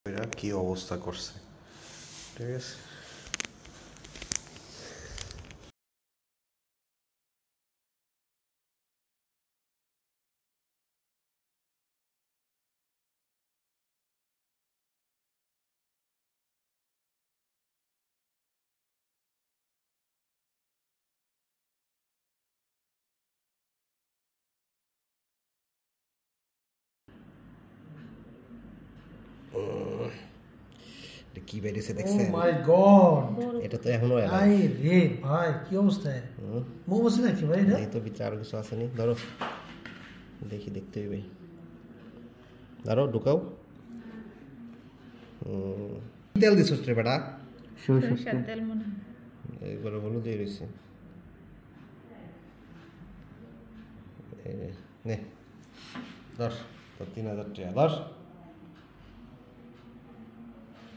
এরা কি অবস্থা করছে, ঠিক আছে। কি বেরিয়েছে দেখছেন? ও মাই গড, এটা তো এখনো আই রে ভাই কি অবস্থা! মৌমাছি নাকি ভাই এটা? এই তো ভিতরে আরো কিছু আছে নি, ধরো দেখি, দেখতে হইবে, ধরো ঢুকাও। তেল দিছস রে বেটা? সরষের তেল মনে হয়। একবার হলুদ দিয়ে রয়েছে। নে ধর, তোর 3000 টাকা ধর।